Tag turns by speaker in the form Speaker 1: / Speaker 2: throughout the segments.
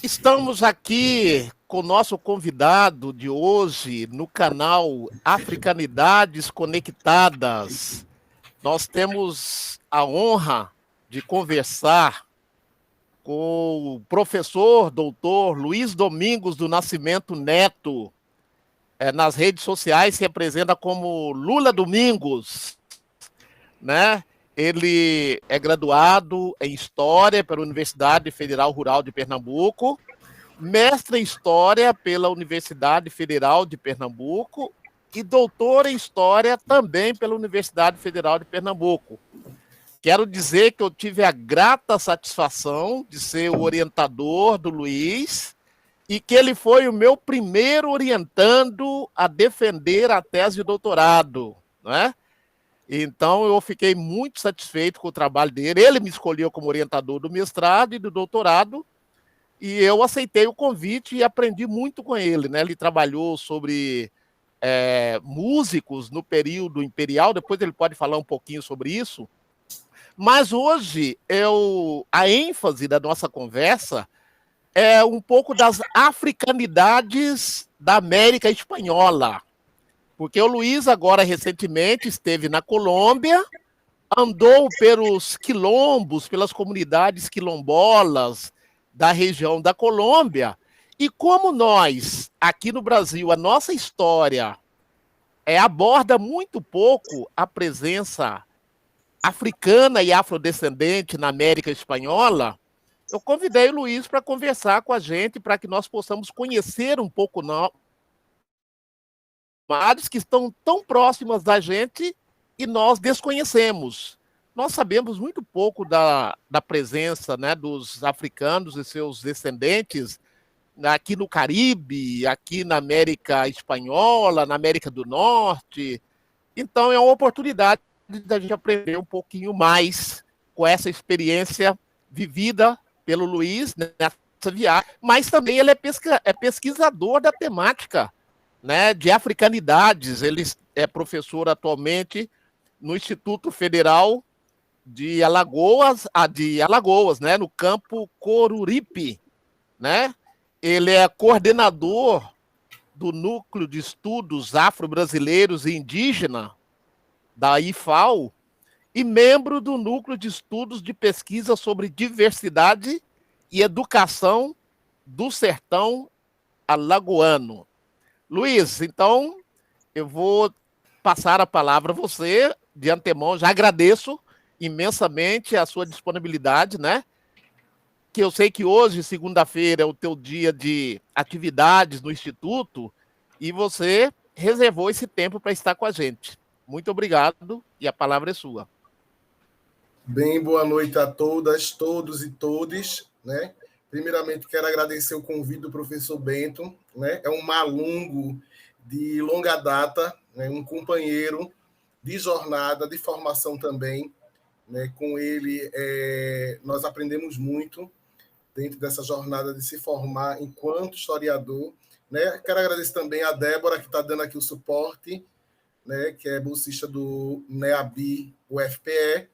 Speaker 1: Estamos aqui com o nosso convidado de hoje no canal Africanidades Conectadas. Nós temos a honra de conversar com o professor doutor Luiz Domingos do Nascimento Neto. Nas redes sociais se apresenta como Lula Domingos, né? Ele é graduado em História pela Universidade Federal Rural de Pernambuco, mestre em História pela Universidade Federal de Pernambuco e doutor em História também pela Universidade Federal de Pernambuco. Quero dizer que eu tive a grata satisfação de ser o orientador do Luiz e que ele foi o meu primeiro orientando a defender a tese de doutorado, né? Então, eu fiquei muito satisfeito com o trabalho dele. Ele me escolheu como orientador do mestrado e do doutorado, e eu aceitei o convite e aprendi muito com ele, né? Ele trabalhou sobre músicos no período imperial, depois ele pode falar um pouquinho sobre isso. Mas hoje, a ênfase da nossa conversa é um pouco das africanidades da América Espanhola. Porque o Luiz, agora recentemente, esteve na Colômbia, andou pelos quilombos, pelas comunidades quilombolas da região da Colômbia, e como nós, aqui no Brasil, a nossa história aborda muito pouco a presença africana e afrodescendente na América Espanhola, eu convidei o Luiz para conversar com a gente, para que nós possamos conhecer um pouco que estão tão próximas da gente e nós desconhecemos. Nós sabemos muito pouco da presença, né, dos africanos e seus descendentes aqui no Caribe, aqui na América Espanhola, na América do Norte. Então, é uma oportunidade da gente aprender um pouquinho mais com essa experiência vivida pelo Luiz nessa viagem, mas também ele é pesquisador da temática, né, de africanidades. Ele é professor atualmente no Instituto Federal de Alagoas, né, no campo Coruripe, né? Ele é coordenador do Núcleo de Estudos Afro-Brasileiros e Indígena da IFAO e membro do Núcleo de Estudos de Pesquisa sobre Diversidade e Educação do Sertão Alagoano. Luiz, então eu vou passar a palavra a você de antemão. Já agradeço imensamente a sua disponibilidade, né? Que eu sei que hoje, segunda-feira, é o teu dia de atividades no Instituto e você reservou esse tempo para estar com a gente. Muito obrigado e a palavra é sua.
Speaker 2: Bem, boa noite a todas, todos e todes, né? Primeiramente, quero agradecer o convite do professor Bento, né? É um malungo de longa data, né? Um companheiro de jornada, de formação também, né? Com ele, nós aprendemos muito dentro dessa jornada de se formar enquanto historiador, né? Quero agradecer também a Débora, que está dando aqui o suporte, né? Que é bolsista do NEABI UFPE,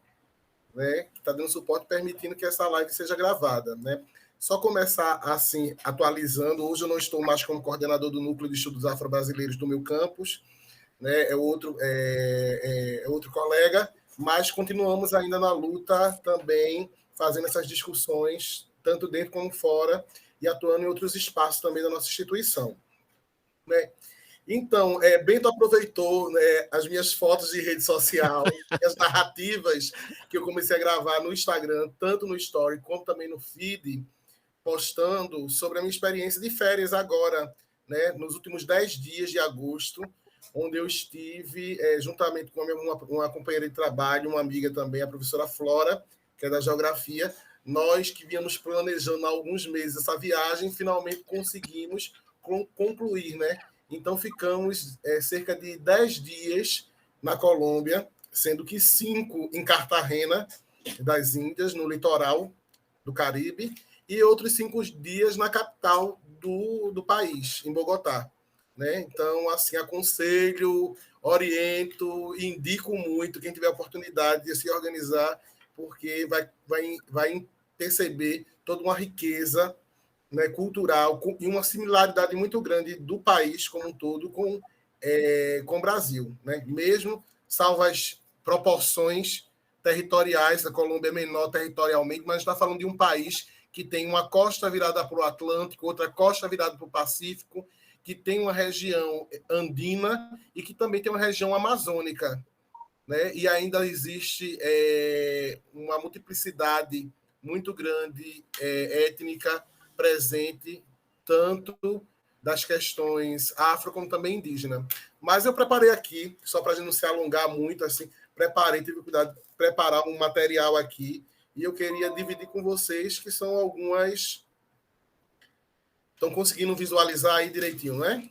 Speaker 2: né, que está dando suporte, permitindo que essa live seja gravada, né? Só começar assim, atualizando. Hoje eu não estou mais como coordenador do Núcleo de Estudos Afro-Brasileiros do meu campus, né? É outro colega, mas continuamos ainda na luta também, fazendo essas discussões, tanto dentro como fora, e atuando em outros espaços também da nossa instituição, né? Então, Bento aproveitou, né, as minhas fotos de rede social, as narrativas que eu comecei a gravar no Instagram, tanto no Story como também no feed, postando sobre a minha experiência de férias agora, né, nos últimos 10 dias de agosto, onde eu estive juntamente com uma companheira de trabalho, uma amiga também, a professora Flora, que é da Geografia. Nós que víamos planejando há alguns meses essa viagem, finalmente conseguimos concluir, né? Então, ficamos cerca de 10 dias na Colômbia, sendo que 5 em Cartagena das Índias, no litoral do Caribe, e outros 5 dias na capital do país, em Bogotá, né? Então, assim, aconselho, oriento, indico muito quem tiver a oportunidade de se organizar, porque vai perceber toda uma riqueza né, cultural e uma similaridade muito grande do país como um todo com o Brasil, né? Mesmo salvo as proporções territoriais, a Colômbia é menor territorialmente, mas está falando de um país que tem uma costa virada para o Atlântico, outra costa virada para o Pacífico, que tem uma região andina e que também tem uma região amazônica, né? E ainda existe uma multiplicidade muito grande étnica presente, tanto das questões afro como também indígena. Mas eu preparei aqui, só para a gente não se alongar muito, assim, tive cuidado de preparar um material aqui, e eu queria dividir com vocês, que são algumas... Estão conseguindo visualizar aí direitinho, né?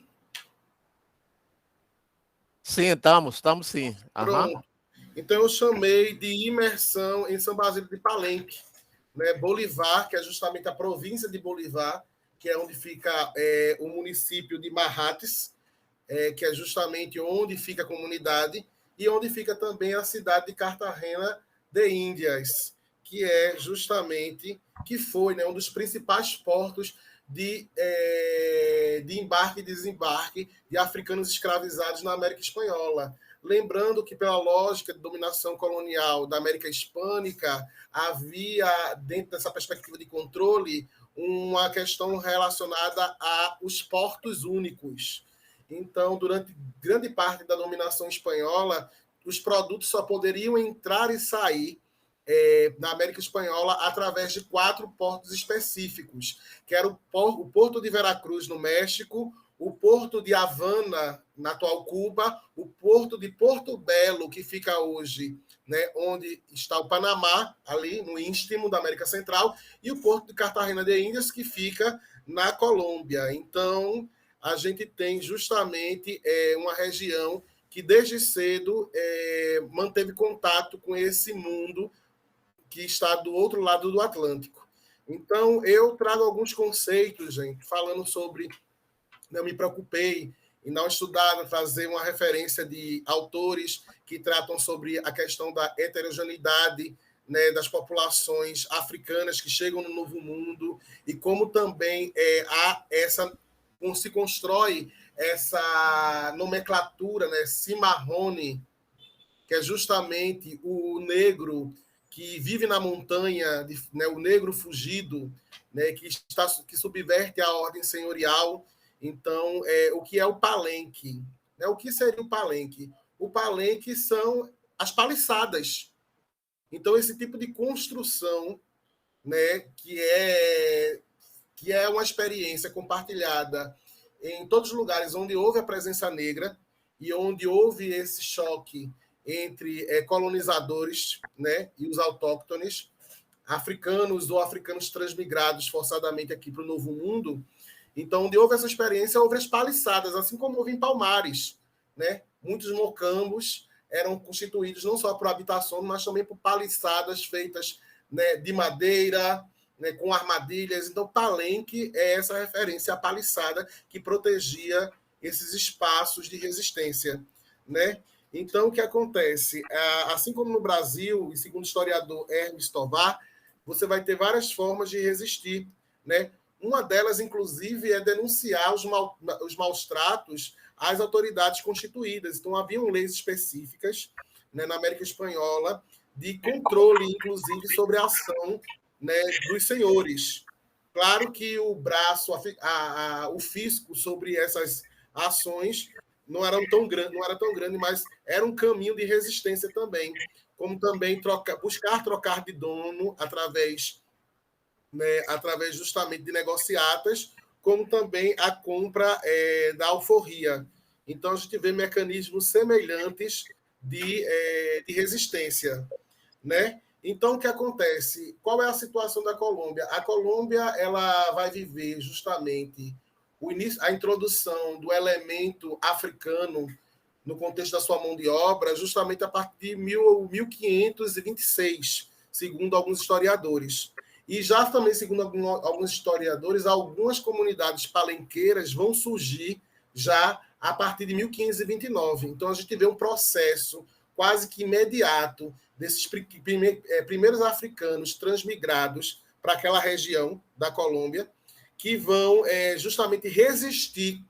Speaker 1: Sim, estamos sim. Aham.
Speaker 2: Pronto. Então, eu chamei de imersão em São Basílio de Palenque, né? Bolivar, que é justamente a província de Bolivar, que é onde fica o município de Marrates, que é justamente onde fica a comunidade, e onde fica também a cidade de Cartagena de Índias, que é justamente, que foi, né, um dos principais portos de embarque e desembarque de africanos escravizados na América Espanhola. Lembrando que, pela lógica de dominação colonial da América Hispânica, havia, dentro dessa perspectiva de controle, uma questão relacionada aos portos únicos. Então, durante grande parte da dominação espanhola, os produtos só poderiam entrar e sair na América Espanhola através de 4 portos específicos, que era o Porto de Veracruz, no México, o Porto de Havana, na atual Cuba, o Porto de Porto Belo, que fica hoje, né, onde está o Panamá, ali no Istmo da América Central, e o Porto de Cartagena de Índias, que fica na Colômbia. Então, a gente tem justamente uma região que desde cedo manteve contato com esse mundo que está do outro lado do Atlântico. Então, eu trago alguns conceitos, gente, falando sobre... Eu me preocupei em não estudar, fazer uma referência de autores que tratam sobre a questão da heterogeneidade, né, das populações africanas que chegam no Novo Mundo e como também como se constrói essa nomenclatura, né, cimarrone, que é justamente o negro que vive na montanha, né, o negro fugido, né, que subverte a ordem senhorial. Então, o que é o palenque? Né? O que seria o palenque? O palenque são as paliçadas. Então, esse tipo de construção, né, que é uma experiência compartilhada em todos os lugares onde houve a presença negra e onde houve esse choque entre colonizadores, né, e os autóctones, africanos ou africanos transmigrados forçadamente aqui para o Novo Mundo. Então, onde houve essa experiência, houve as paliçadas, assim como houve em Palmares, né? Muitos mocambos eram constituídos não só por habitações, mas também por paliçadas feitas, né, de madeira, né, com armadilhas. Então, palenque é essa referência à paliçada que protegia esses espaços de resistência, né? Então, o que acontece? Assim como no Brasil, e segundo o historiador Hermes Tovar, você vai ter várias formas de resistir, né? Uma delas, inclusive, é denunciar os maus tratos às autoridades constituídas. Então, haviam leis específicas, né, na América Espanhola de controle, inclusive, sobre a ação, né, dos senhores. Claro que o braço, o fisco sobre essas ações não era tão grande, mas era um caminho de resistência também, como também buscar trocar de dono através, né, através justamente de negociatas, como também a compra da alforria. Então, a gente vê mecanismos semelhantes de resistência, né? Então, o que acontece? Qual é a situação da Colômbia? A Colômbia ela vai viver justamente a introdução do elemento africano no contexto da sua mão de obra, justamente a partir de 1526, segundo alguns historiadores. E já também, segundo alguns historiadores, algumas comunidades palenqueiras vão surgir já a partir de 1529. Então, a gente vê um processo quase que imediato desses primeiros africanos transmigrados para aquela região da Colômbia, que vão justamente resistir,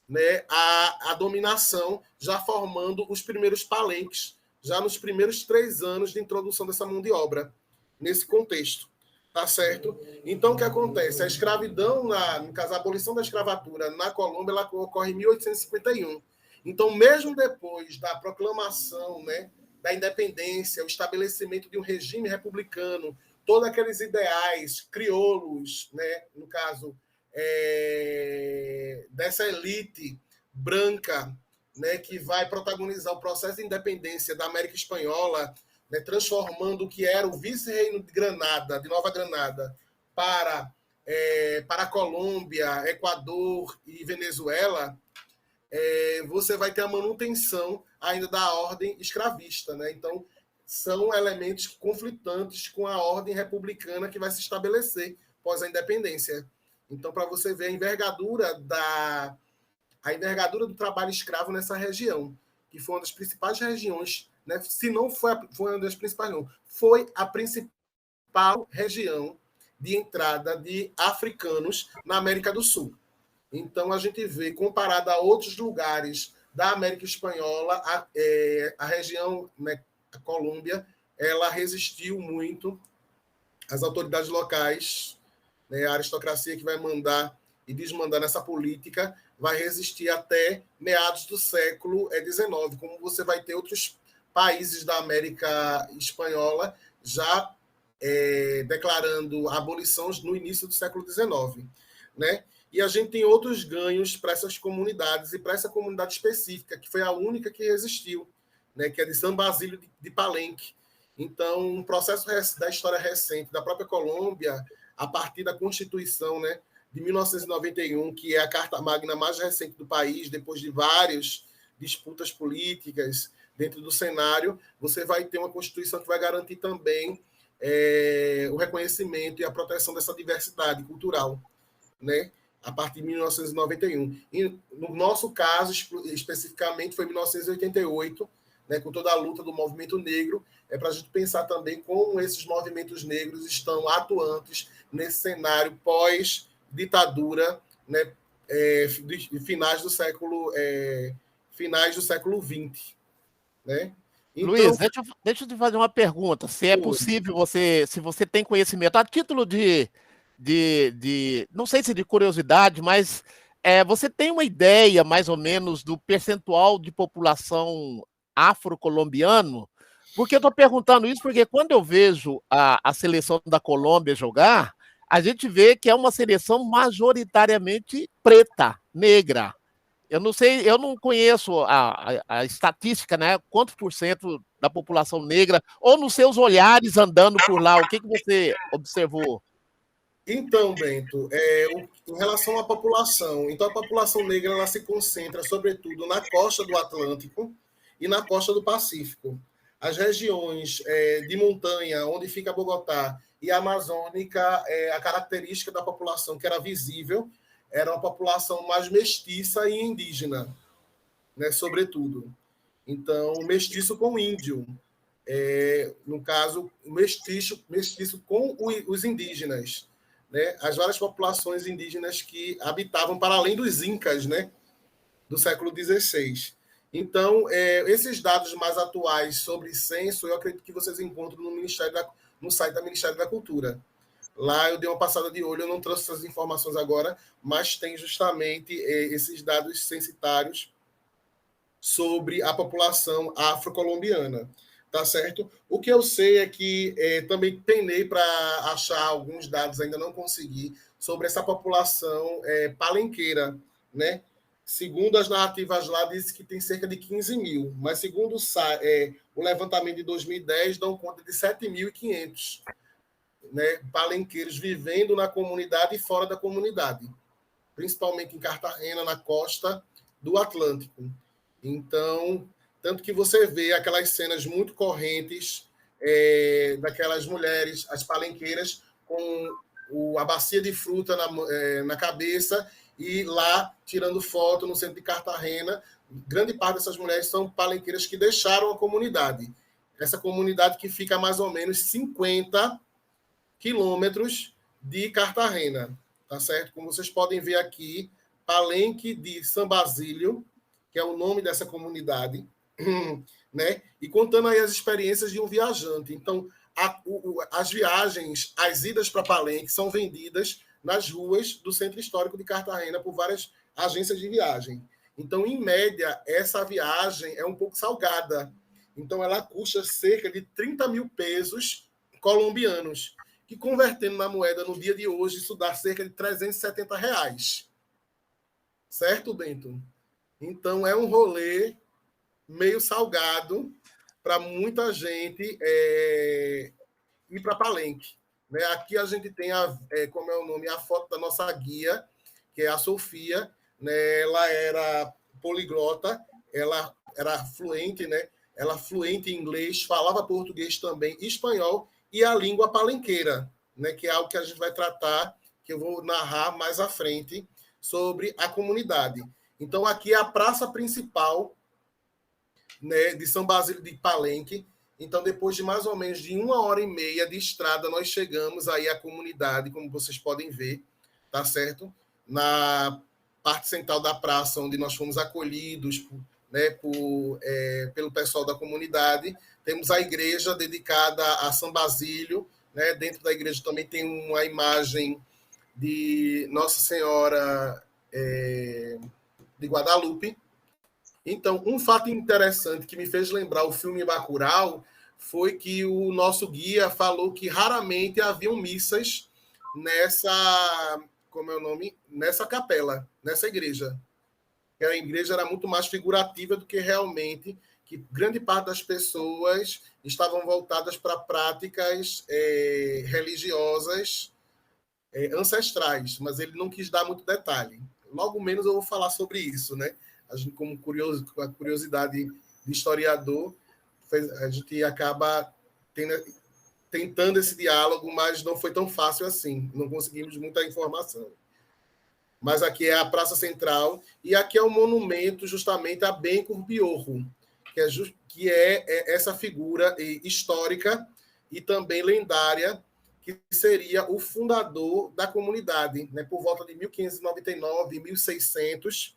Speaker 2: né, à dominação, já formando os primeiros palenques, já nos primeiros 3 anos de introdução dessa mão de obra, nesse contexto. Tá certo? Então, o que acontece? A escravidão, no caso, a abolição da escravatura na Colômbia, ela ocorre em 1851. Então, mesmo depois da proclamação, né, da independência, o estabelecimento de um regime republicano, todos aqueles ideais crioulos, né, no caso, dessa elite branca, né, que vai protagonizar o processo de independência da América Espanhola, né, transformando o que era o vice-reino de Granada, de Nova Granada, para a Colômbia, Equador e Venezuela, você vai ter a manutenção ainda da ordem escravista, né? Então, são elementos conflitantes com a ordem republicana que vai se estabelecer após a independência. Então, para você ver a envergadura do trabalho escravo nessa região, que foi uma das principais regiões, né? Se não foi uma das principais, não, foi a principal região de entrada de africanos na América do Sul. Então, a gente vê, comparado a outros lugares da América Espanhola, a região, né, a Colômbia, ela resistiu muito às autoridades locais, né, a aristocracia que vai mandar e desmandar nessa política vai resistir até meados do século XIX, como você vai ter outros países da América Espanhola já declarando abolições no início do século XIX, né? E a gente tem outros ganhos para essas comunidades e para essa comunidade específica, que foi a única que resistiu, né? Que é de São Basílio de Palenque. Então, um processo da história recente da própria Colômbia, a partir da Constituição, né, de 1991, que é a Carta Magna mais recente do país, depois de várias disputas políticas dentro do cenário, você vai ter uma Constituição que vai garantir também o reconhecimento e a proteção dessa diversidade cultural, né, a partir de 1991. E, no nosso caso, especificamente, foi em 1988, né, com toda a luta do movimento negro, para a gente pensar também como esses movimentos negros estão atuantes nesse cenário pós-ditadura, né, de finais do século XX. Né? Então,
Speaker 1: Luiz, deixa eu te fazer uma pergunta. Se é possível se você tem conhecimento, a título não sei se de curiosidade, mas você tem uma ideia mais ou menos do percentual de população afro-colombiano? Porque eu estou perguntando isso porque quando eu vejo a seleção da Colômbia jogar, a gente vê que é uma seleção majoritariamente preta, negra. Eu não sei, eu não conheço a estatística, né? Quantos por cento da população negra, ou nos seus olhares andando por lá, o que você observou?
Speaker 2: Então, Bento, em relação à população, então a população negra ela se concentra, sobretudo, na costa do Atlântico e na costa do Pacífico. As regiões de montanha, onde fica Bogotá, e a amazônica, a característica da população que era visível era uma população mais mestiça e indígena, né, sobretudo. Então, mestiço com índio, no caso, mestiço com os indígenas, né, as várias populações indígenas que habitavam para além dos incas, né, do século XVI. Então, esses dados mais atuais sobre censo, eu acredito que vocês encontram no site da Ministério da Cultura. Lá eu dei uma passada de olho, eu não trouxe essas informações agora, mas tem justamente esses dados censitários sobre a população afro-colombiana, tá certo? O que eu sei é que também penei para achar alguns dados, ainda não consegui, sobre essa população palenqueira, né? Segundo as narrativas lá, diz que tem cerca de 15 mil, mas segundo o levantamento de 2010, dão conta de 7.500, né, palenqueiros vivendo na comunidade e fora da comunidade, principalmente em Cartagena, na costa do Atlântico. Então, tanto que você vê aquelas cenas muito correntes daquelas mulheres, as palenqueiras, com a bacia de fruta na cabeça e lá tirando foto no centro de Cartagena. Grande parte dessas mulheres são palenqueiras que deixaram a comunidade. Essa comunidade que fica a mais ou menos 50 quilômetros de Cartagena. tá certo? Como vocês podem ver aqui, Palenque de São Basílio, que é o nome dessa comunidade, né? E contando aí as experiências de um viajante. Então, as viagens, as idas para Palenque são vendidas nas ruas do Centro Histórico de Cartagena por várias agências de viagem. Então, em média, essa viagem é um pouco salgada. Então, ela custa cerca de 30 mil pesos colombianos, que convertendo na moeda no dia de hoje, isso dá cerca de R$ 370. Certo, Bento? Então, é um rolê meio salgado para muita gente ir para Palenque. Né? Aqui a gente tem, como é o nome, a foto da nossa guia, que é a Sofia. Né? Ela era poliglota, ela era fluente, né? Ela fluente em inglês, falava português também, espanhol e a língua palenqueira, né? Que é algo que a gente vai tratar, que eu vou narrar mais à frente, sobre a comunidade. Então, aqui é a praça principal, né, de São Basílio de Palenque. Então, depois de mais ou menos de 1h30 de estrada, nós chegamos aí à comunidade, como vocês podem ver, tá certo? Na parte central da praça, onde nós fomos acolhidos, né, pelo pessoal da comunidade. Temos a igreja dedicada a São Basílio, né? Dentro da igreja também tem uma imagem de Nossa Senhora de Guadalupe. Então, um fato interessante que me fez lembrar o filme Bacurau foi que o nosso guia falou que raramente haviam missas como é o nome? Nessa capela, nessa igreja. A igreja era muito mais figurativa do que realmente, que grande parte das pessoas estavam voltadas para práticas religiosas ancestrais, mas ele não quis dar muito detalhe. Logo menos eu vou falar sobre isso, né? A gente, como a curiosidade de historiador, a gente acaba tentando esse diálogo, mas não foi tão fácil assim. Não conseguimos muita informação. Mas aqui é a Praça Central e aqui é o monumento justamente a Benco Biorro, que é essa figura histórica e também lendária, que seria o fundador da comunidade, né, por volta de 1599, 1600,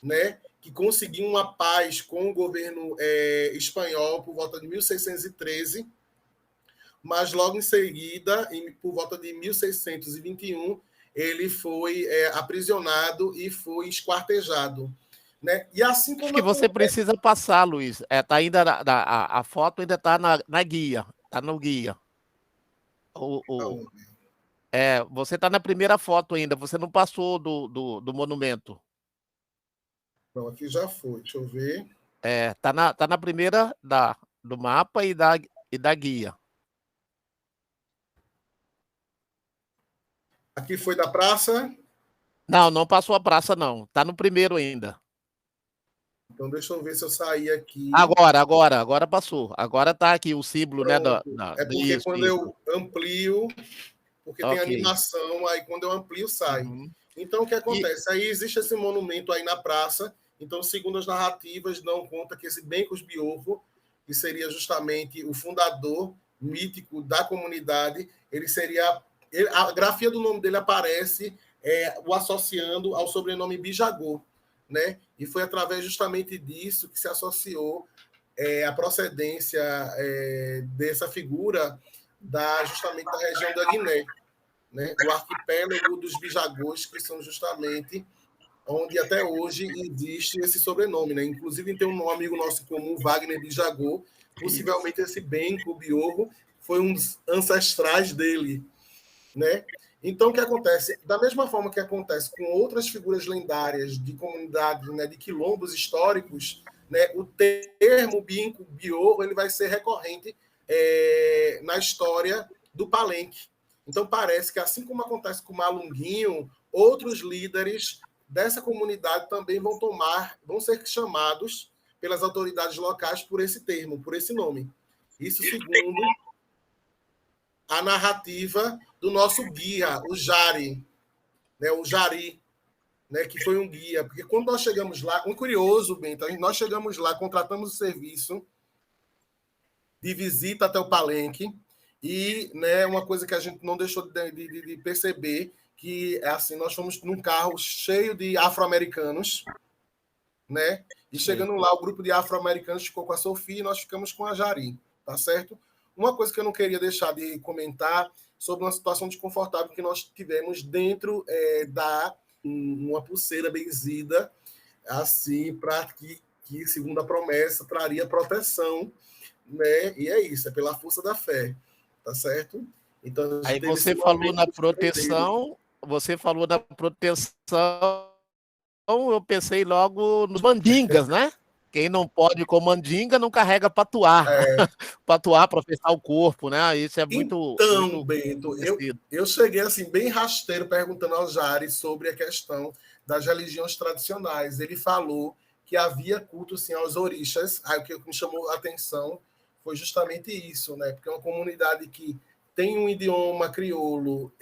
Speaker 2: né, que conseguiu uma paz com o governo espanhol por volta de 1613, mas logo em seguida, por volta de 1621, ele foi aprisionado e foi esquartejado. Né? E assim como
Speaker 1: Acho que você precisa passar, Luiz. Tá ainda a foto ainda está na guia, está no guia. Você está na primeira foto ainda, você não passou do monumento.
Speaker 2: Não, aqui já foi, deixa eu ver.
Speaker 1: Tá na primeira do mapa e da guia.
Speaker 2: Aqui foi da praça?
Speaker 1: Não passou a praça, não. Está no primeiro ainda.
Speaker 2: Então, deixa eu ver se eu sair aqui.
Speaker 1: Agora passou. Agora está aqui o símbolo,
Speaker 2: Pronto.
Speaker 1: né?
Speaker 2: É porque quando eu amplio, porque tem animação, aí quando eu amplio, sai.
Speaker 1: Uhum.
Speaker 2: Então, o que acontece? Aí existe esse monumento aí na praça. Então, segundo as narrativas, não conta que esse Bencos Biorro, que seria justamente o fundador mítico da comunidade, ele seria... a grafia do nome dele aparece o associando ao sobrenome Bijagô, né? E foi através justamente disso que se associou a procedência dessa figura justamente da região da Guiné, né? O arquipélago dos Bijagôs, que são justamente onde até hoje existe esse sobrenome, né? Inclusive tem um amigo nosso comum, Wagner Bijagô, possivelmente esse Benco Biorro foi um dos ancestrais dele, né? Então, o que acontece? Da mesma forma que acontece com outras figuras lendárias de comunidades, né, de quilombos históricos, né, o termo Benco Biorro ele vai ser recorrente na história do Palenque. Então, parece que, assim como acontece com o Malunguinho, outros líderes dessa comunidade também vão ser chamados pelas autoridades locais por esse termo, por esse nome. Isso segundo a narrativa do nosso guia, o Jari, né, o Jari, né, que foi um guia. Porque quando nós chegamos lá, um curioso, Bento, nós chegamos lá, contratamos o serviço de visita até o Palenque, e né, uma coisa que a gente não deixou de perceber, que assim, nós fomos num carro cheio de afro-americanos, né? E chegando lá, o grupo de afro-americanos ficou com a Sofia e nós ficamos com a Jari, tá certo? Uma coisa que eu não queria deixar de comentar sobre uma situação desconfortável que nós tivemos dentro da uma pulseira benzida, assim, para que, segundo a promessa, traria proteção, né? E é isso, é pela força da fé, tá certo? Então, a gente
Speaker 1: Aí
Speaker 2: teve esse momento
Speaker 1: você falou da proteção, eu pensei logo nos mandingas, né? Quem não pode com mandinga não carrega patuá. Patuá para fechar o corpo, né? Isso é muito,
Speaker 2: Então,
Speaker 1: muito
Speaker 2: Bento,
Speaker 1: conhecido.
Speaker 2: eu cheguei assim, bem rasteiro, perguntando ao Jari sobre a questão das religiões tradicionais. Ele falou que havia culto assim, aos orixás. Aí o que me chamou a atenção foi justamente isso, né? Porque é uma comunidade que tem um idioma crioulo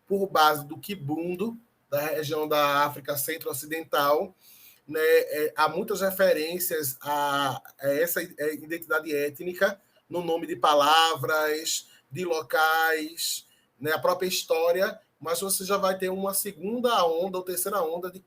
Speaker 2: por base do quibundo, da região da África Centro-Ocidental, né? Há muitas referências a essa identidade étnica no nome de palavras, de locais, né? A própria história, mas você já vai ter uma segunda onda ou terceira onda de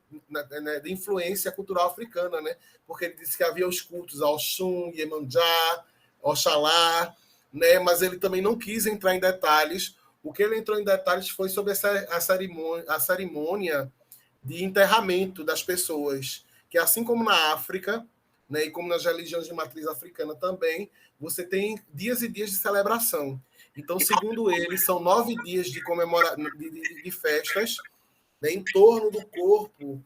Speaker 2: influência cultural africana, né? Porque ele disse que havia os cultos ao Oxum, Iemanjá, Oxalá, né? Mas ele também não quis entrar em detalhes. O que ele entrou em detalhes foi sobre a cerimônia de enterramento das pessoas, que assim como na África, né, e como nas religiões de matriz africana também, você tem dias e dias de celebração. Então, segundo ele, são 9 dias de festas, né, em torno do corpo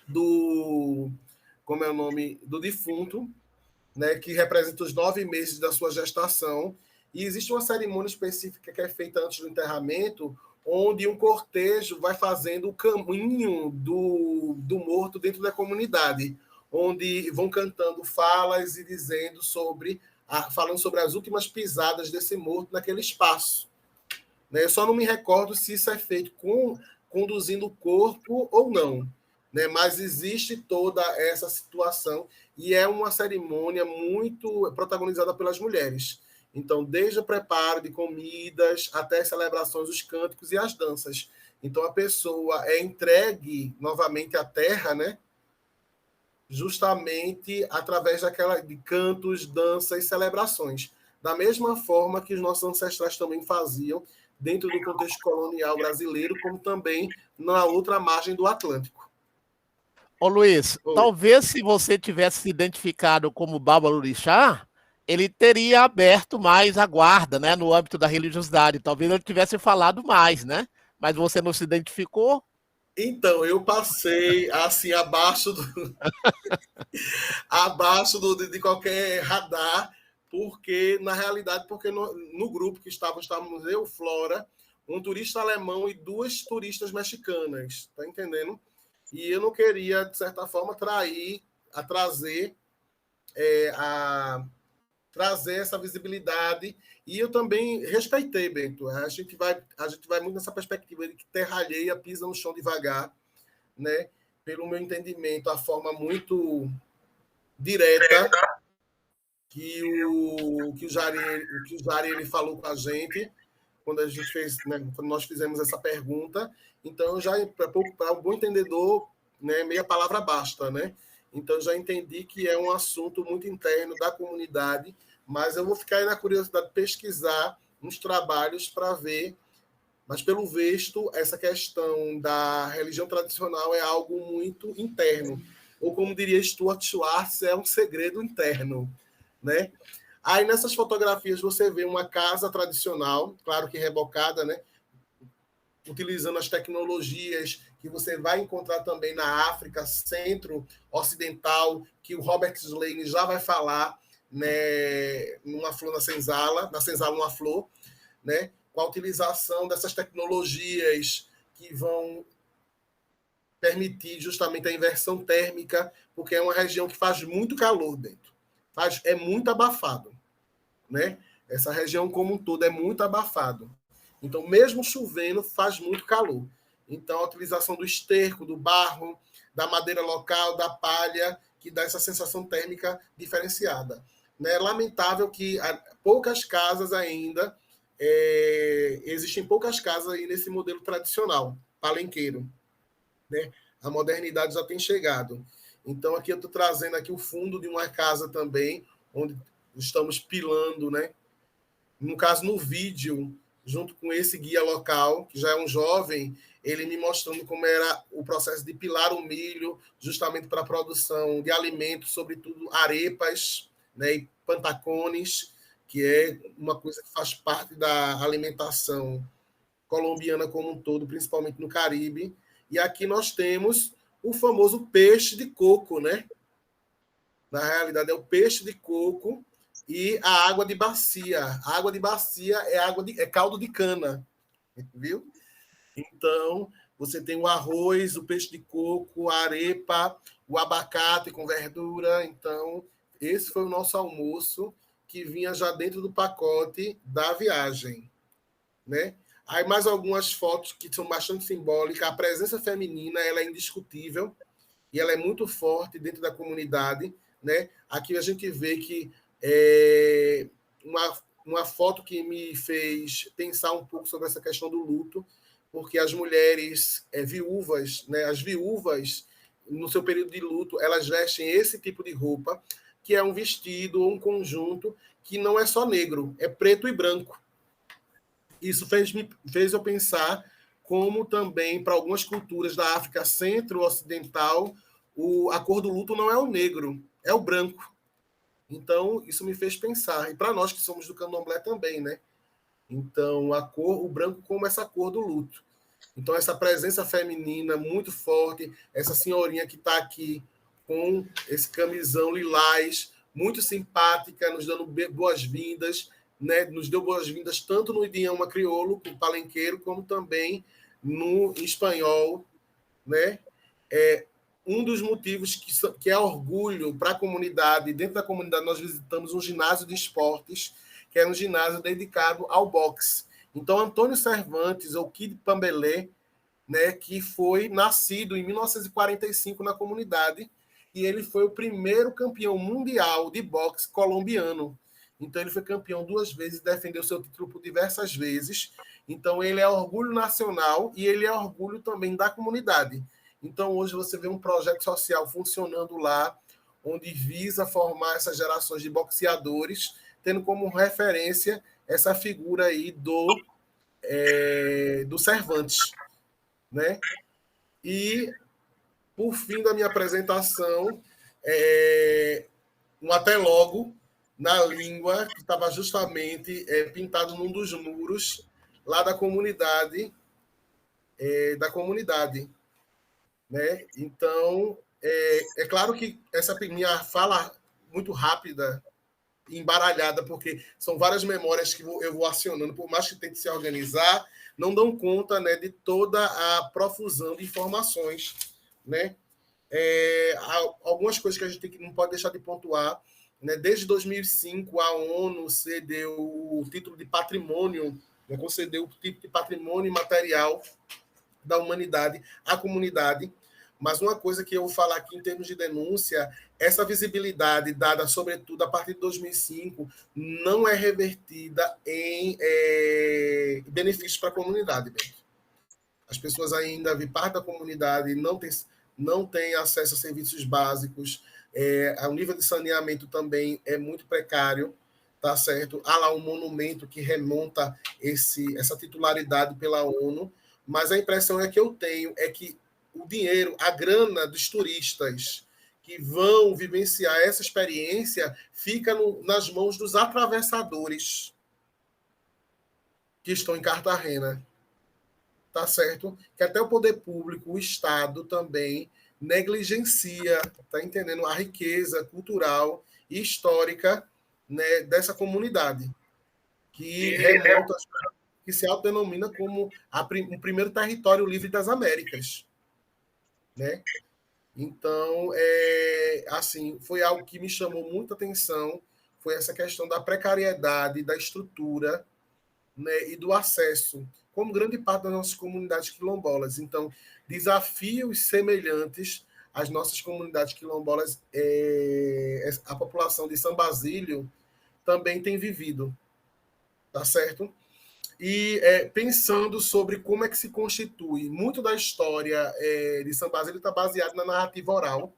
Speaker 2: do, como é o nome, do defunto, né, que representa os 9 meses da sua gestação. E existe uma cerimônia específica que é feita antes do enterramento, onde um cortejo vai fazendo o caminho do morto dentro da comunidade, onde vão cantando falas e dizendo falando sobre as últimas pisadas desse morto naquele espaço. Né? Eu só não me recordo se isso é feito conduzindo o corpo ou não, né? Mas existe toda essa situação e é uma cerimônia muito protagonizada pelas mulheres. Então, desde o preparo de comidas até as celebrações, os cânticos e as danças. Então, a pessoa é entregue novamente à terra, né? Justamente através de cantos, danças e celebrações. Da mesma forma que os nossos ancestrais também faziam dentro do contexto colonial brasileiro, como também na outra margem do Atlântico.
Speaker 1: Ô Luiz,
Speaker 2: Oi.
Speaker 1: talvez se você tivesse se identificado como Babalorixá, ele teria aberto mais a guarda, né, no âmbito da religiosidade. Talvez ele tivesse falado mais, né? Mas você não se identificou?
Speaker 2: Então, eu passei assim de qualquer radar, porque na realidade, porque no grupo que estávamos eu, Flora, um turista alemão e 2 turistas mexicanas, tá entendendo? E eu não queria, de certa forma, trazer essa visibilidade. E eu também respeitei, Bento. A gente vai muito nessa perspectiva de que terra alheia pisa no chão devagar, né? Pelo meu entendimento, a forma muito direta que o Jari ele falou com a gente quando a gente fez, né, quando nós fizemos essa pergunta. Então, já para um bom entendedor, né, meia palavra basta, né? Então, já entendi que é um assunto muito interno da comunidade, mas eu vou ficar aí na curiosidade de pesquisar uns trabalhos para ver. Mas, pelo visto, essa questão da religião tradicional é algo muito interno. Ou, como diria Stuart Schwartz, é um segredo interno, né? Aí, nessas fotografias, você vê uma casa tradicional, claro que rebocada, né? Utilizando as tecnologias que você vai encontrar também na África Centro-Ocidental, que o Robert Slane já vai falar, né, numa flor na senzala uma flor, né, com a utilização dessas tecnologias que vão permitir justamente a inversão térmica, porque é uma região que faz muito calor dentro. É muito abafado, né? Essa região como um todo é muito abafado. Então, mesmo chovendo, faz muito calor. Então, a utilização do esterco, do barro, da madeira local, da palha, que dá essa sensação térmica diferenciada. É lamentável que poucas casas ainda, existem poucas casas aí nesse modelo tradicional, palenqueiro, né? A modernidade já tem chegado. Então, aqui eu estou trazendo aqui o fundo de uma casa também, onde estamos pilando, né? No caso, no vídeo, junto com esse guia local, que já é um jovem, ele me mostrando como era o processo de pilar o milho, justamente para a produção de alimentos, sobretudo arepas, né, e pantacones, que é uma coisa que faz parte da alimentação colombiana como um todo, principalmente no Caribe. E aqui nós temos o famoso peixe de coco, né? Na realidade, é o peixe de coco e a água de bacia. A água de bacia é caldo de cana, viu? Então, você tem o arroz, o peixe de coco, a arepa, o abacate com verdura. Então, esse foi o nosso almoço que vinha já dentro do pacote da viagem, né? Aí mais algumas fotos que são bastante simbólicas. A presença feminina, ela é indiscutível e ela é muito forte dentro da comunidade, né? Aqui a gente vê que uma foto que me fez pensar um pouco sobre essa questão do luto, porque as mulheres viúvas, né? As viúvas, no seu período de luto, elas vestem esse tipo de roupa, que é um vestido ou um conjunto que não é só negro, é preto e branco. Isso fez eu pensar como também, para algumas culturas da África centro-ocidental, a cor do luto não é o negro, é o branco. Então, isso me fez pensar. E para nós que somos do candomblé também, né? Então, o branco como essa cor do luto. Então, essa presença feminina muito forte, essa senhorinha que está aqui com esse camisão lilás, muito simpática, nos dando boas-vindas, né? Nos deu boas-vindas tanto no idioma crioulo, com palenqueiro, como também no espanhol, né? Um dos motivos que é orgulho para a comunidade, dentro da comunidade nós visitamos um ginásio de esportes, que é um ginásio dedicado ao boxe. Então, Antônio Cervantes, ou Kid Pambelé, né, que foi nascido em 1945 na comunidade, e ele foi o primeiro campeão mundial de boxe colombiano. Então, ele foi campeão 2 vezes, defendeu seu título por diversas vezes. Então, ele é orgulho nacional e ele é orgulho também da comunidade. Então, hoje você vê um projeto social funcionando lá, onde visa formar essas gerações de boxeadores, tendo como referência essa figura aí do Cervantes, né? E, por fim da minha apresentação, um até logo na língua que estava justamente pintado num dos muros lá da comunidade, né? Então, é claro que essa minha fala muito rápida, embaralhada, porque são várias memórias que eu vou acionando, por mais que tente se organizar, não dão conta, né, de toda a profusão de informações, né? Algumas coisas que a gente não pode deixar de pontuar, né? Desde 2005, a ONU cedeu o título de patrimônio, né, concedeu o título de patrimônio imaterial da humanidade à comunidade. Mas uma coisa que eu vou falar aqui em termos de denúncia, essa visibilidade dada, sobretudo, a partir de 2005, não é revertida em benefícios para a comunidade. Bem. As pessoas ainda, parte da comunidade não tem acesso a serviços básicos, o nível de saneamento também é muito precário, tá certo? Há lá um monumento que remonta essa titularidade pela ONU, mas a impressão que eu tenho é que o dinheiro, a grana dos turistas que vão vivenciar essa experiência fica nas mãos dos atravessadores que estão em Cartagena, tá certo? Que até o poder público, o Estado também negligencia, tá entendendo? A riqueza cultural e histórica, né, dessa comunidade, que remonta, que se autodenomina como o primeiro território livre das Américas, né? Então, assim, foi algo que me chamou muita atenção, foi essa questão da precariedade, da estrutura, né, e do acesso, como grande parte das nossas comunidades quilombolas. Então, desafios semelhantes às nossas comunidades quilombolas, a população de São Basílio também tem vivido, tá certo? e pensando sobre como é que se constitui. Muito da história de São Basílio está baseado na narrativa oral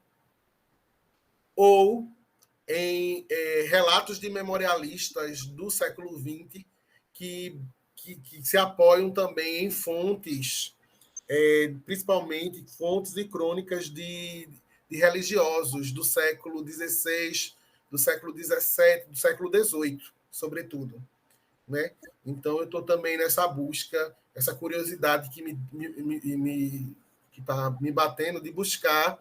Speaker 2: ou em relatos de memorialistas do século XX que se apoiam também em fontes, principalmente fontes e crônicas de religiosos do século XVI, do século XVII, do século XVIII, sobretudo. Né? Então, eu estou também nessa busca, essa curiosidade que está me batendo de buscar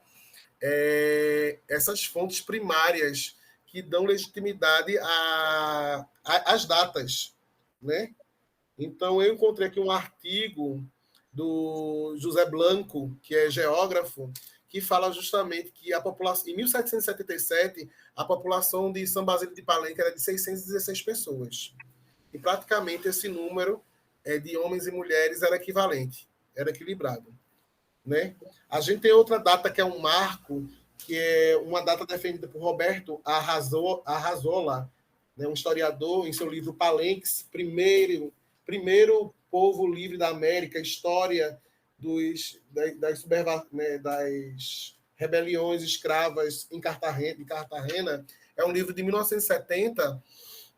Speaker 2: essas fontes primárias que dão legitimidade às datas. Né? Então, eu encontrei aqui um artigo do José Blanco, que é geógrafo, que fala justamente que a população, em 1777, a população de São Basílio de Palenque era de 616 pessoas. E praticamente esse número de homens e mulheres era equivalente, era equilibrado. Né? A gente tem outra data que é um marco, que é uma data defendida por Roberto Arrazola, né, um historiador, em seu livro Palenques, primeiro povo livre da América, história das rebeliões escravas em Cartagena. É um livro de 1970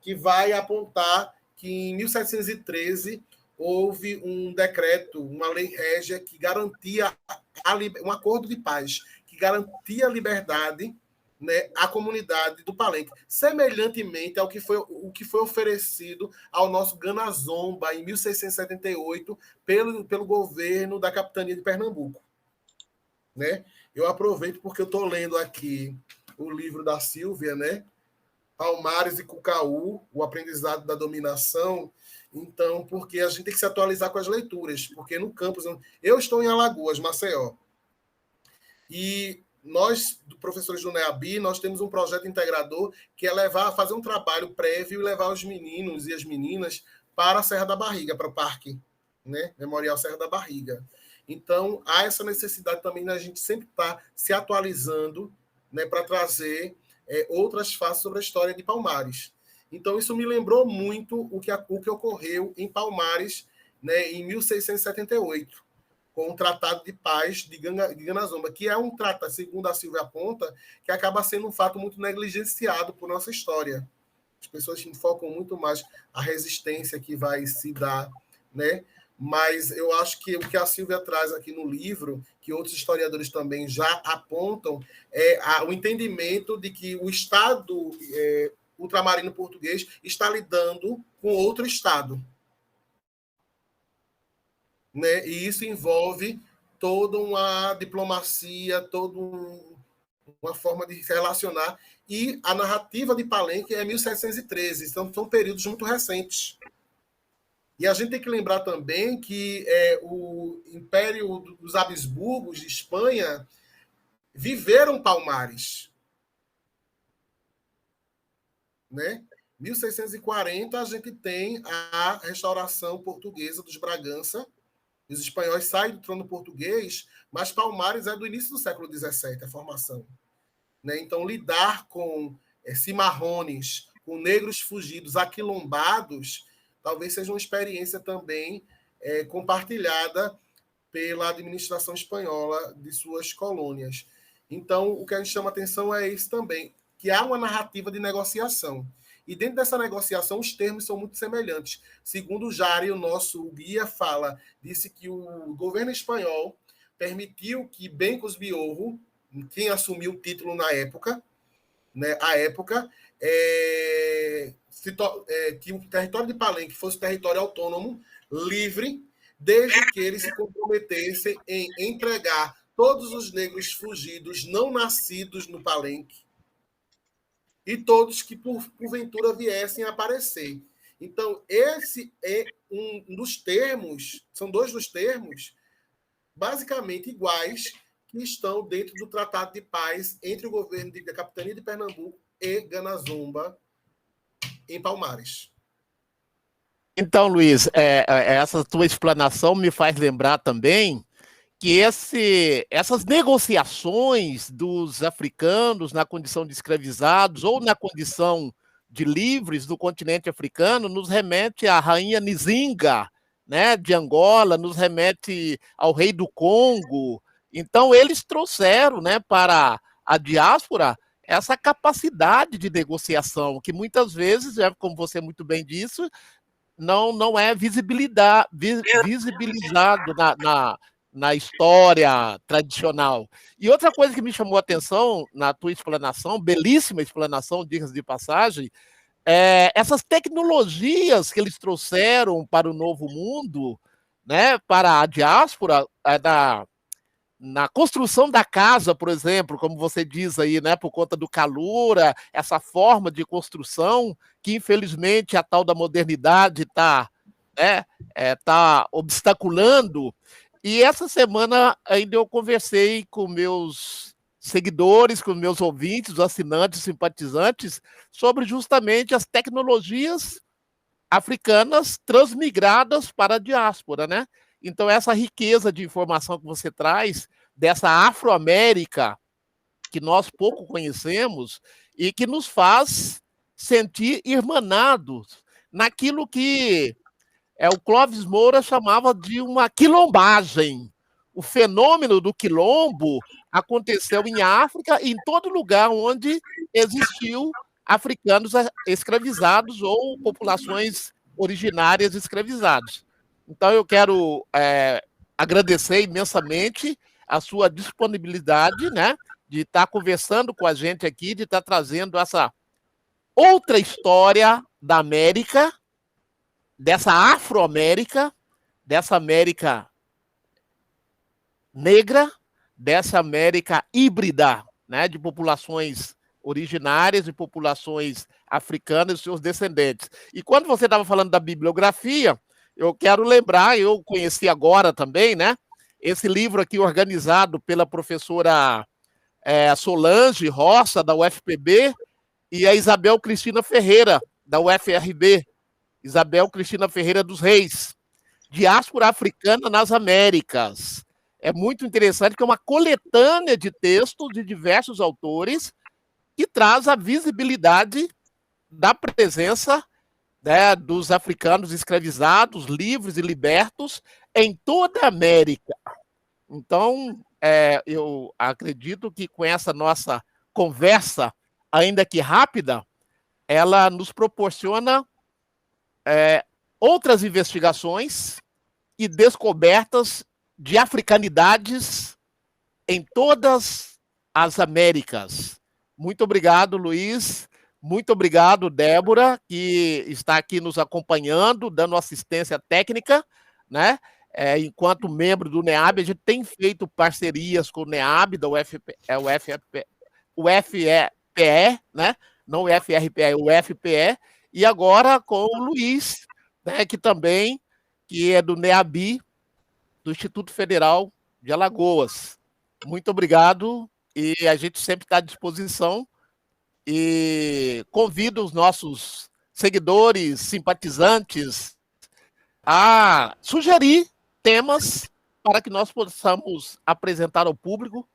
Speaker 2: que vai apontar que em 1713 houve um decreto, uma lei régia que garantia um acordo de paz, que garantia a liberdade, né, à comunidade do Palenque, semelhantemente ao que foi oferecido ao nosso Ganazomba em 1678 pelo governo da capitania de Pernambuco. Né? Eu aproveito porque eu estou lendo aqui o livro da Silvia, né? Palmares e Cucaú, o aprendizado da dominação. Então, porque a gente tem que se atualizar com as leituras, porque no campus... Eu estou em Alagoas, Maceió, e nós, do professor Juneabi, nós temos um projeto integrador que é fazer um trabalho prévio e levar os meninos e as meninas para a Serra da Barriga, para o parque, né? Memorial Serra da Barriga. Então, há essa necessidade também da gente sempre estar se atualizando, né, para trazer outras faces sobre a história de Palmares. Então, isso me lembrou muito o que ocorreu em Palmares, né, em 1678, com o Tratado de Paz de Ganazomba, que é um tratado, segundo a Silvia aponta, que acaba sendo um fato muito negligenciado por nossa história. As pessoas focam muito mais a resistência que vai se dar, né? Mas eu acho que o que a Silvia traz aqui no livro, que outros historiadores também já apontam, é o entendimento de que o Estado ultramarino português está lidando com outro Estado. Né? E isso envolve toda uma diplomacia, toda uma forma de se relacionar. E a narrativa de Palenque é 1713, então são períodos muito recentes. E a gente tem que lembrar também que o Império dos Habsburgos de Espanha viveram Palmares. Né? 1640, a gente tem a restauração portuguesa dos Bragança. Os espanhóis saem do trono português, mas Palmares é do início do século XVII, a formação. Né? Então, lidar com cimarrones, com negros fugidos, aquilombados, talvez seja uma experiência também compartilhada pela administração espanhola de suas colônias. Então, o que a gente chama atenção é isso também, que há uma narrativa de negociação. E dentro dessa negociação, os termos são muito semelhantes. Segundo o Jari, o nosso guia disse que o governo espanhol permitiu que Bencos Biorro, quem assumiu o título na época, né, que o território de Palenque fosse território autônomo, livre, desde que eles se comprometessem em entregar todos os negros fugidos não nascidos no Palenque e todos que, porventura, viessem a aparecer. Então, esse é um dos termos, são dois dos termos, basicamente iguais, que estão dentro do Tratado de Paz entre o governo da Capitania de Pernambuco e Ganazomba, em Palmares.
Speaker 1: Então, Luiz, essa tua explanação me faz lembrar também que essas negociações dos africanos na condição de escravizados ou na condição de livres do continente africano nos remete à rainha Nzinga, né, de Angola, nos remete ao rei do Congo. Então, eles trouxeram, né, para a diáspora essa capacidade de negociação, que muitas vezes, como você muito bem disse, não é visibilizado na história tradicional. E outra coisa que me chamou a atenção na tua explanação, belíssima explanação, dicas de passagem, essas tecnologias que eles trouxeram para o novo mundo, né, para a diáspora, na construção da casa, por exemplo, como você diz aí, né, por conta do calor, essa forma de construção, que infelizmente a tal da modernidade está, né, tá obstaculando. E essa semana ainda eu conversei com meus seguidores, com meus ouvintes, assinantes, simpatizantes, sobre justamente as tecnologias africanas transmigradas para a diáspora, né? Então, essa riqueza de informação que você traz dessa Afro-América, que nós pouco conhecemos, e que nos faz sentir irmanados naquilo que o Clóvis Moura chamava de uma quilombagem. O fenômeno do quilombo aconteceu em África e em todo lugar onde existiu africanos escravizados ou populações originárias escravizadas. Então, eu quero agradecer imensamente a sua disponibilidade, né, de estar conversando com a gente aqui, de estar trazendo essa outra história da América, dessa Afro-América, dessa América negra, dessa América híbrida, né, de populações originárias e populações africanas e seus descendentes. E quando você estava falando da bibliografia, eu quero lembrar, eu conheci agora também, né, esse livro aqui organizado pela professora Solange Roça, da UFPB, e a Isabel Cristina Ferreira, da UFRB, Isabel Cristina Ferreira dos Reis, Diáspora Africana nas Américas. É muito interessante, que é uma coletânea de textos de diversos autores que traz a visibilidade da presença, né, dos africanos escravizados, livres e libertos em toda a América. Então, eu acredito que com essa nossa conversa, ainda que rápida, ela nos proporciona outras investigações e descobertas de africanidades em todas as Américas. Muito obrigado, Luiz. Muito obrigado, Débora, que está aqui nos acompanhando, dando assistência técnica, né? Enquanto membro do NEAB, a gente tem feito parcerias com o NEAB, da UFPE, né? Não o FRPE, o UFPE, e agora com o Luiz, né, que é do NEABI, do Instituto Federal de Alagoas. Muito obrigado, e a gente sempre está à disposição, e convido os nossos seguidores, simpatizantes, a sugerir temas para que nós possamos apresentar ao público,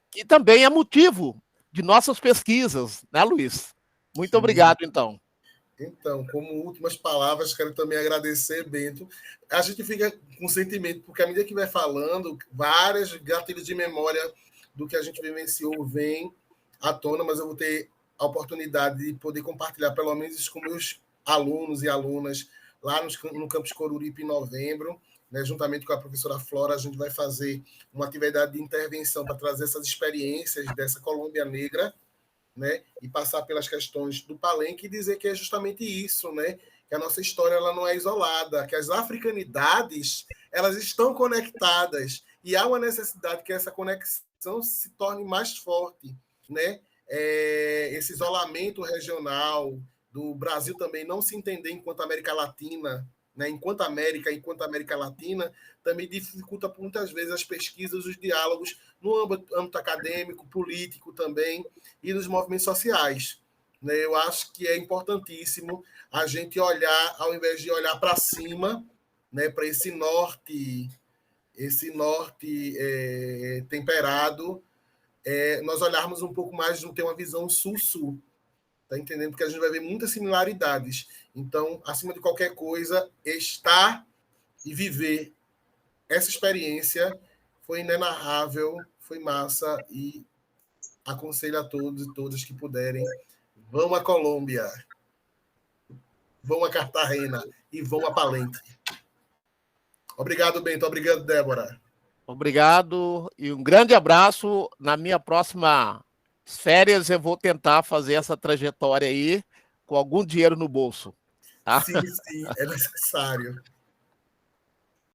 Speaker 1: que também é motivo de nossas pesquisas, né, Luiz? Muito obrigado, então.
Speaker 2: Então, como últimas palavras, quero também agradecer, Bento. A gente fica com sentimento, porque à medida que vai falando, várias gatilhos de memória do que a gente vivenciou vêm à tona, mas eu vou ter a oportunidade de poder compartilhar, pelo menos, isso com meus alunos e alunas lá no Campus Coruripe em novembro, né, juntamente com a professora Flora. A gente vai fazer uma atividade de intervenção para trazer essas experiências dessa Colômbia Negra, né, e passar pelas questões do Palenque e dizer que é justamente isso, né, que a nossa história ela não é isolada, que as africanidades elas estão conectadas e há uma necessidade que essa conexão se torne mais forte, né? Esse isolamento regional do Brasil também não se entender enquanto América Latina, né, enquanto América Latina, também dificulta muitas vezes as pesquisas, os diálogos no âmbito acadêmico, político também, e nos movimentos sociais. Né? Eu acho que é importantíssimo a gente olhar, ao invés de olhar para cima, né, para esse norte temperado, nós olharmos um pouco mais, ter uma visão sul-sul. Tá entendendo? Porque a gente vai ver muitas similaridades. Então, acima de qualquer coisa, estar e viver essa experiência foi inenarrável, foi massa e aconselho a todos e todas que puderem, vão à Colômbia, vão a Cartagena e vão a Palenque. Obrigado, Bento. Obrigado, Débora.
Speaker 1: Obrigado e um grande abraço. Na minha próxima férias eu vou tentar fazer essa trajetória aí com algum dinheiro no bolso. Tá?
Speaker 2: Sim, é necessário.